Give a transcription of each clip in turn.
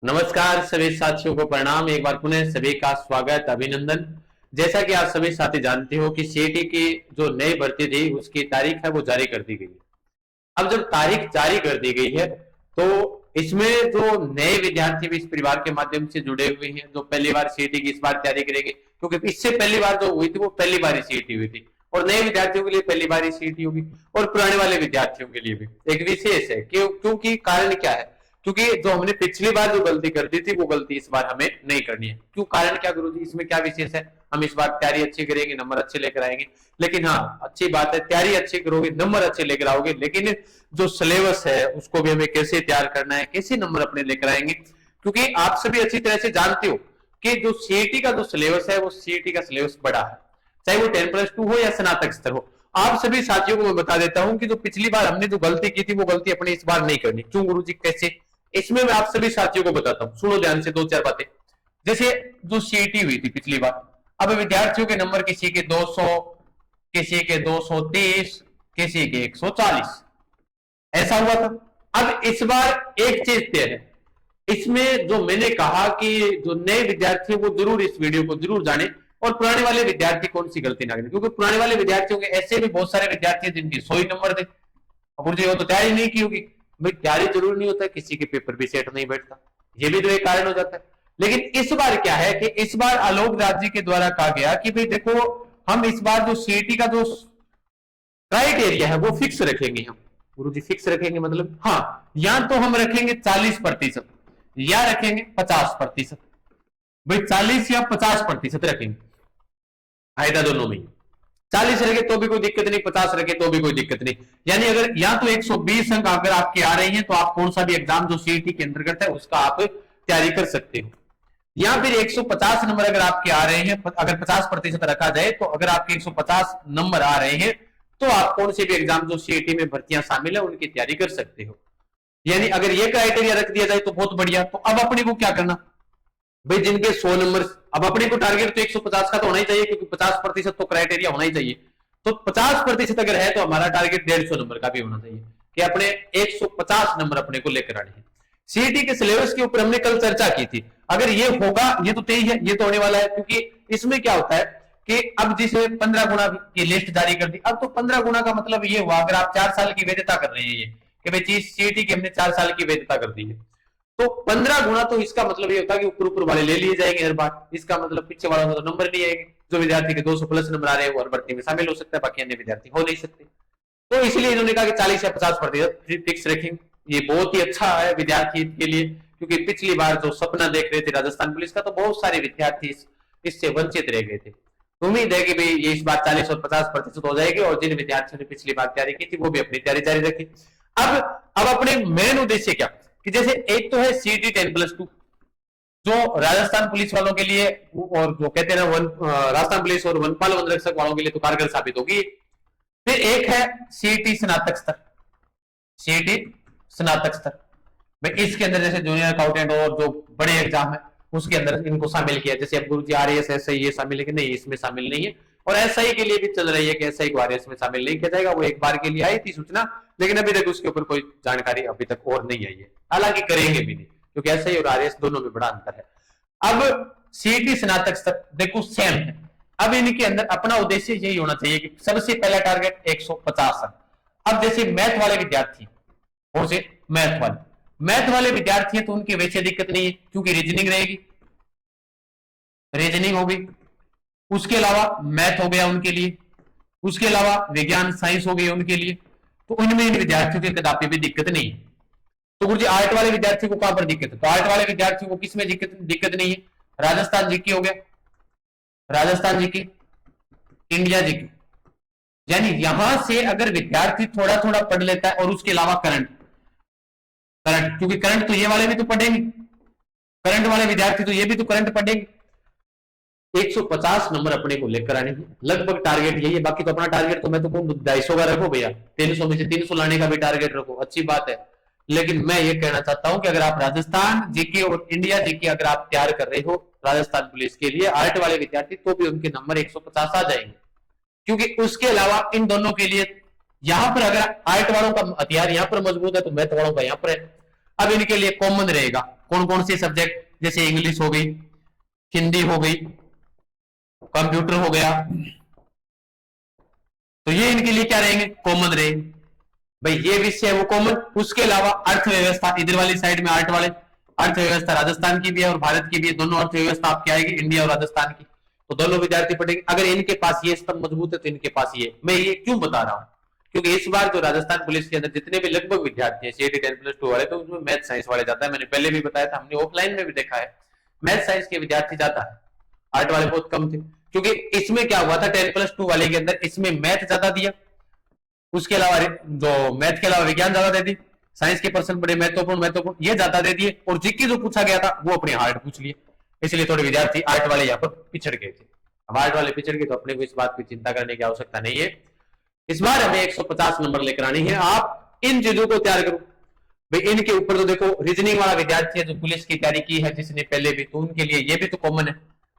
नमस्कार सभी साथियों को प्रणाम। एक बार पुनः सभी का स्वागत अभिनंदन। जैसा कि आप सभी साथी जानते हो कि सीईटी की जो नई भर्ती थी उसकी तारीख है वो जारी कर दी गई है। अब जब तारीख जारी कर दी गई है तो इसमें जो नए विद्यार्थी भी इस परिवार के माध्यम से जुड़े हुए हैं, जो पहली बार सीईटी की इस बार तैयारी करेंगे, क्योंकि इससे पहली बार जो हुई थी वो पहली बार ही सीईटी हुई थी, और नए विद्यार्थियों के लिए पहली बार ही सीईटी होगी, और पुराने वाले विद्यार्थियों के लिए भी एक विशेष है। क्योंकि कारण क्या है? क्योंकि जो हमने पिछली बार जो गलती कर दी थी वो गलती इस बार हमें नहीं करनी है। क्यों? कारण क्या गुरुजी, इसमें क्या विशेष है? हम इस बार तैयारी अच्छी करेंगे, नंबर अच्छे लेकर आएंगे। लेकिन हाँ, अच्छी बात है, तैयारी अच्छी करोगे, नंबर अच्छे लेकर आओगे, लेकिन जो सिलेबस है उसको भी हमें कैसे तैयार करना है, कैसे नंबर अपने लेकर आएंगे। क्योंकि आप सभी अच्छी तरह से जानते हो कि जो सीईटी का जो सिलेबस है वो सीईटी का सिलेबस बड़ा है, चाहे वो 10+2 हो या स्नातक स्तर हो। आप सभी साथियों को मैं बता देता हूं कि जो पिछली बार हमने जो गलती की थी वो गलती अपने इस बार नहीं करनी। क्यों गुरुजी, कैसे? इसमें मैं आप सभी साथियों को बताता हूं, सुनो ध्यान से दो चार बातें। जैसे जो सीईटी हुई थी पिछली बार, अब विद्यार्थियों के नंबर किसी के 200, किसी के 230, किसी के 140, ऐसा हुआ था। अब इस बार एक चीज तय है, इसमें जो मैंने कहा कि जो नए विद्यार्थी वो जरूर इस वीडियो को जरूर जाने, और पुराने वाले विद्यार्थी कौन सी गलती ना करें, क्योंकि पुराने वाले विद्यार्थियों के ऐसे भी बहुत सारे विद्यार्थी जिनके 100 ही नंबर थे। अब मुझे वो तो तैयारी नहीं की होगी। भाई तैयारी जरूर नहीं होता, किसी के पेपर भी सेट नहीं बैठता, ये भी तो एक कारण हो जाता है। लेकिन इस बार क्या है कि इस बार आलोक राज जी के द्वारा कहा गया कि भाई देखो, हम इस बार जो सीईटी का जो क्राइटेरिया है वो फिक्स रखेंगे। हम गुरुजी फिक्स रखेंगे मतलब, हाँ, या तो हम रखेंगे 40% या रखेंगे 50%। भाई 40 या 50% रखेंगे, फायदा दोनों में। 40 रखे तो भी कोई दिक्कत नहीं, 50 रखे तो भी कोई दिक्कत नहीं। यानी अगर या तो 120 अंक अगर आपके आ रहे हैं तो आप कौन सा भी एग्जाम जो सीईटी के अंतर्गत है उसका आप तैयारी कर सकते हो, या फिर 150 नंबर अगर आपके आ रहे हैं, अगर 50% रखा जाए तो अगर आपके 150 नंबर आ रहे हैं तो आप कौन से भी एग्जाम जो सीईटी में भर्तियां शामिल है उनकी तैयारी कर सकते हो। यानी अगर ये क्राइटेरिया रख दिया जाए तो बहुत बढ़िया। तो अब अपने को क्या करना भाई, जिनके 100 नंबर, अब अपने को टारगेट तो 150 का तो होना ही चाहिए, क्योंकि 50% तो क्राइटेरिया होना ही चाहिए। तो 50% अगर है तो हमारा टारगेट 150 नंबर का भी होना चाहिए, कि अपने 150 नंबर अपने को लेकर आने हैं। सीईटी के सिलेबस के ऊपर हमने कल चर्चा की थी। अगर ये होगा, ये तो तय है, ये तो होने वाला है, क्योंकि इसमें क्या होता है कि अब जिसे 15 गुना की लिस्ट जारी कर दी, अब तो 15 गुना का मतलब ये हुआ, अगर आप 4 साल की वैधता कर रहे हैं, ये कि भाई सीईटी की हमने 4 साल की वैधता कर दी है, तो 15 गुना, तो इसका मतलब ये होता है कि ऊपर ऊपर वाले ले लिए जाएंगे हर बार। इसका मतलब पीछे वालों में तो नंबर नहीं आएंगे। जो विद्यार्थी के 200 प्लस नंबर आ रहे हैं वो हर भर्ती में शामिल हो सकता है, बाकी अन्य विद्यार्थी हो नहीं सकते। तो इसलिए इन्होंने कहा कि 40 या 50% फिक्स रखेंगे। ये बहुत ही अच्छा है विद्यार्थी के लिए, क्योंकि पिछली बार जो सपना देख रहे थे राजस्थान पुलिस का, तो बहुत सारे विद्यार्थी इससे वंचित रह गए थे। उम्मीद है कि भाई ये इस बार 40 और 50% हो जाएगी, और जिन विद्यार्थियों ने पिछली बार तैयारी की थी वो भी अपनी तैयारी जारी रखें। अब अपने मेन उद्देश्य क्या, कि जैसे एक तो है सीईटी 10+2 जो राजस्थान पुलिस वालों के लिए, और जो कहते हैं ना राजस्थान पुलिस और वनपाल वन रक्षक वालों के लिए तो कारगर साबित होगी। फिर एक है सीईटी स्नातक स्तर, सीईटी स्नातक स्तर। भाई इसके अंदर जैसे जूनियर अकाउंटेंट और जो बड़े एग्जाम है उसके अंदर इनको शामिल किया, जैसे अब गुरुजी आरएएस एसआई ये शामिल है कि नहीं, इसमें शामिल नहीं है। और एसआई के लिए भी चल रही है कि एसआई को आरएएस में शामिल नहीं किया जाएगा। वो एक बार के लिए आई थी सूचना, लेकिन अभी तक उसके ऊपर कोई जानकारी अभी तक और नहीं आई है, हालांकि करेंगे भी नहीं, क्योंकि एसआई और आरएएस दोनों में बड़ा अंतर है। अब सीईटी स्नातक स्तर देखो सेम है। अब इनके अंदर अपना उद्देश्य यही होना चाहिए कि सबसे पहला टारगेट 150 अंक। अब जैसे मैथ वाले विद्यार्थी, और से मैथ वाले विद्यार्थी हैं तो उनकी वैसे दिक्कत नहीं है, क्योंकि रीजनिंग रहेगी, रीजनिंग होगी, उसके अलावा मैथ हो गया उनके लिए, उसके अलावा विज्ञान साइंस हो गई उनके लिए। तो उनमें इन विद्यार्थियों के कदापि भी दिक्कत नहीं है। तो गुरुजी आर्ट वाले विद्यार्थी को कहां पर दिक्कत है? तो आर्ट वाले विद्यार्थियों को किसमें दिक्कत नहीं है? राजस्थान जीके हो गया, राजस्थान जीके, इंडिया जीके। यानी यहां से अगर विद्यार्थी थोड़ा थोड़ा पढ़ लेता है, और उसके अलावा करंट, क्योंकि करंट तो ये वाले भी तो पढ़ेंगे, करंट वाले विद्यार्थी तो ये भी तो करंट पढ़ेंगे। 150 नंबर अपने को लेकर आने हैं, लगभग टारगेट यही है। बाकी तो अपना टारगेट तो मैं तो कहूँ 250 का रखो भैया, 300 में से 300 लाने का भी टारगेट रखो, अच्छी बात है। लेकिन मैं ये कहना चाहता हूं कि अगर आप राजस्थान जीके और इंडिया जीके अगर आप तैयार कर रहे हो राजस्थान पुलिस के लिए, आर्ट वाले विद्यार्थी, तो भी उनके नंबर 150 आ जाएंगे। क्योंकि उसके अलावा इन दोनों के लिए, यहां पर अगर आर्ट वालों का हथियार यहां पर मजबूत है तो मैथ वालों का यहां पर है। अब इनके लिए कॉमन रहेगा कौन कौन से सब्जेक्ट, जैसे इंग्लिश हो गई, हिंदी हो गई, कंप्यूटर हो गया, तो ये इनके लिए क्या रहेंगे, कॉमन रहेंगे। भाई ये विषय है वो कॉमन। उसके अलावा अर्थव्यवस्था, इधर वाली साइड में आर्ट वाले, अर्थव्यवस्था राजस्थान की भी है और भारत की भी है, दोनों अर्थव्यवस्था आपकी आएगी, इंडिया और राजस्थान की, तो दोनों विद्यार्थी पढ़ेंगे। अगर इनके पास ये स्तंभ मजबूत है तो इनके पास ये। मैं ये क्यों बता रहा हूं, क्योंकि इस बार जो राजस्थान पुलिस के अंदर जितने भी लगभग विद्यार्थी हैं सीईटी 10+2 वाले, तो उसमें मैथ साइंस वाले ज्यादा है। मैंने पहले भी बताया था, हमने ऑफलाइन में भी देखा है, मैथ साइंस के विद्यार्थी ज्यादा है, आर्ट वाले बहुत कम थे। क्योंकि इसमें क्या हुआ था 10+2 वाले के अंदर, इसमें मैथ ज्यादा दिया, उसके अलावा जो मैथ के अलावा विज्ञान ज्यादा दे दी, साइंस के पर्सन बड़े महत्वपूर्ण ये ज्यादा दे दिए, और जीके जो पूछा गया था वो अपने हार्ड पूछ लिए, इसलिए थोड़े विद्यार्थी आर्ट वाले यहाँ पर पिछड़ गए थे। अब आर्ट वाले पिछड़ गए तो अपने को इस बात की चिंता करने की आवश्यकता नहीं है। इस बार हमें 150 नंबर लेकर आनी है। आप इन चीजों को तैयार करो भाई। इनके ऊपर तो देखो, रीजनिंग वाला विद्यार्थी है जो पुलिस की तैयारी की है जिसने पहले भी, तो उनके लिए ये भी तो कॉमन है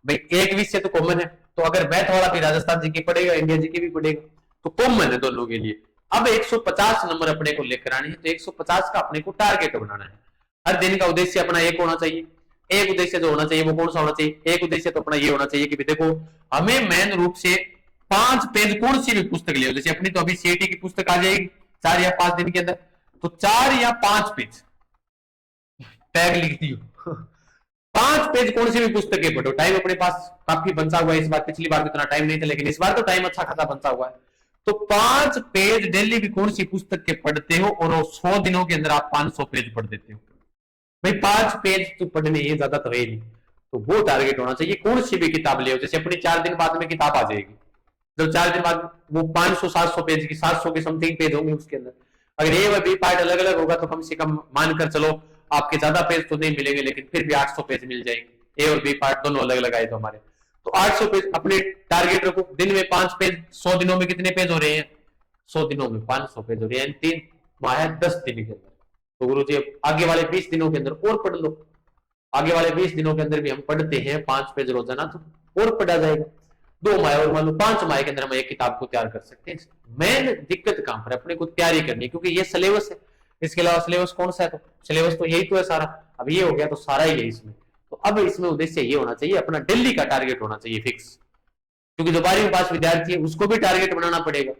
भाई, एक विषय तो कॉमन है। तो अगर मैथ वाला भी राजस्थान जीके पढ़ेगा, इंडिया जीके भी पढ़ेगा, तो कॉमन है दोनों के लिए। अब 150 नंबर अपने को लेकर आने हैं, तो 150 का अपने को टारगेट बनाना है। हर दिन का उद्देश्य अपना एक होना चाहिए। एक उद्देश्य जो होना चाहिए वो कौन सा होना चाहिए, एक उद्देश्य तो अपना ये होना चाहिए कि देखो हमें मेन रूप से 5 पेज कौन सी भी पुस्तक ले, जैसे अपनी तो अभी सीईटी की पुस्तक आ जाएगी 4 या 5 दिन के अंदर, तो 4 या 5 पेज टैग लिख दियो 5 पेज कौन सी भी पुस्तकें पढ़ो। टाइम अपने पास काफी बचा हुआ है इस बार, पिछली बार इतना टाइम नहीं था, लेकिन इस बार तो टाइम अच्छा खासा बचा हुआ है। तो 5 पेज डेली भी कौन सी पुस्तक के पढ़ते हो, और 100 दिनों के अंदर आप 500 पेज पढ़ देते हो भाई। 5 पेज तो पढ़ने, ये ज्यादा तो है नहीं, तो वो टारगेट होना चाहिए। कौन सी भी किताब ले, जैसे अपनी 4 दिन बाद में किताब आ जाएगी, जब 4 दिन बाद वो 500-700 पेज की, 700 के समथिंग पेज होंगे उसके अंदर। अगर ए व बी पार्ट अलग अलग होगा तो कम से कम मानकर चलो आपके ज्यादा पेज तो नहीं मिलेंगे, लेकिन फिर भी 800 पेज मिल जाएंगे। ए और बी पार्ट दोनों अलग अलग आए तो हमारे, तो 800 पेज अपने टारगेट रखो। दिन में 5 पेज, 100 दिनों में कितने पेज हो रहे हैं, 100 दिनों में 500 पेज हो रहे हैं, 3 माह 10 दिन के अंदर। तो गुरु जी आगे वाले 20 दिनों के अंदर और पढ़ लो। आगे वाले 20 दिनों के अंदर भी हम पढ़ते हैं 5 पेज रोजाना, तो और पढ़ा जाएगा। 2 माह और मान लो 5 माह के अंदर हम एक किताब को तैयार कर सकते हैं। मेन दिक्कत कहां पर, अपने को तैयारी करनी, क्योंकि ये सिलेबस है। इसके अलावा सिलेबस कौन सा है, तो सिलेबस तो यही तो है सारा। अब ये हो गया तो सारा ही है इसमें। तो अब इसमें उद्देश्य ये होना चाहिए, अपना दिल्ली का टारगेट होना चाहिए फिक्स, क्योंकि जो 12वीं पास विद्यार्थी है उसको भी टारगेट बनाना पड़ेगा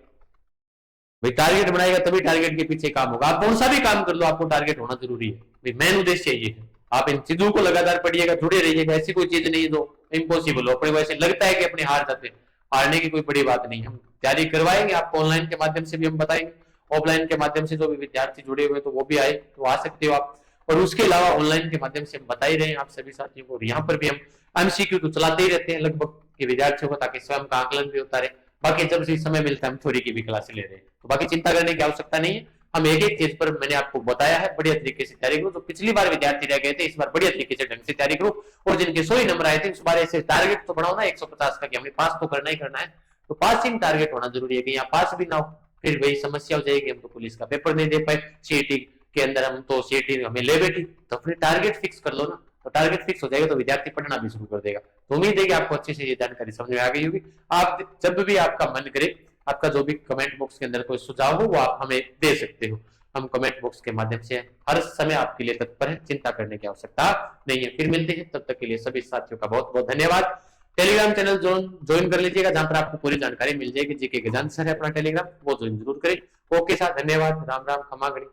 भाई। टारगेट बनाएगा तभी टारगेट के पीछे काम होगा। आप कौन सा भी काम कर लो, आपको टारगेट होना जरूरी है भाई। मेन उद्देश्य ये है। आप इन चीजों को लगातार पढ़िएगा, जुड़े रहिएगा। ऐसी कोई चीज नहीं है जो इम्पॉसिबल हो, अपने को ऐसे लगता है कि अपने हार जाते, हारने की कोई बड़ी बात नहीं। हम तैयारी करवाएंगे आपको, ऑनलाइन के माध्यम से भी हम बताएंगे, ऑफलाइन के माध्यम से जो भी विद्यार्थी जुड़े हुए तो वो भी आए, तो आ सकते हो आप। और उसके अलावा ऑनलाइन के माध्यम से हम बता ही रहे हैं आप सभी साथियों को। यहाँ पर भी हम एमसीक्यू तो चलाते ही रहते हैं लगभग के विद्यार्थियों को, ताकि स्वयं का आकलन भी होता रहे। बाकी जब भी समय मिलता है हम थ्योरी की भी क्लास ले रहे हैं, तो बाकी चिंता करने की आवश्यकता नहीं है। हम एक एक चीज पर मैंने आपको बताया है, बढ़िया तरीके से तैयारी करो। तो पिछली बार विद्यार्थी रह गए थे, इस बार बढ़िया तरीके से ढंग से तैयारी करो। और जिनके 100 ही नंबर आए थे, उस बार ऐसे टारगेट तो बनाओ ना 150 का, कि हमने पास तो करना ही करना है। तो पासिंग टारगेट होना जरूरी है, कि यहाँ पास भी ना हो फिर वही समस्या हो जाएगी, हम तो पुलिस का पेपर नहीं दे पाए सीईटी के अंदर, हम तो सीईटी हमें ले बैठी। तो अपने टारगेट फिक्स कर लो ना, तो टारगेट फिक्स हो जाएगा तो विद्यार्थी पढ़ना भी शुरू कर देगा। तो उम्मीद है कि आपको अच्छे से ये जानकारी समझ में आ गई होगी। आप जब भी आपका मन करे, आपका जो भी कमेंट बॉक्स के अंदर कोई सुझाव हो वो आप हमें दे सकते हो। हम कमेंट बॉक्स के माध्यम से हर समय आपके लिए तत्पर है, चिंता करने की आवश्यकता नहीं है। फिर मिलते हैं, तब तक के लिए सभी साथियों का बहुत बहुत धन्यवाद। टेलीग्राम चैनल ज्वाइन कर लीजिएगा, जहां पर आपको पूरी जानकारी मिल जाएगी। जीके गजान सर है अपना टेलीग्राम, वो ज्वाइन जरूर करें। ओके साथ, धन्यवाद, राम राम, खमा गणी।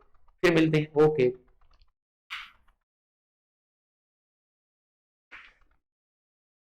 फिर मिलते हैं, ओके।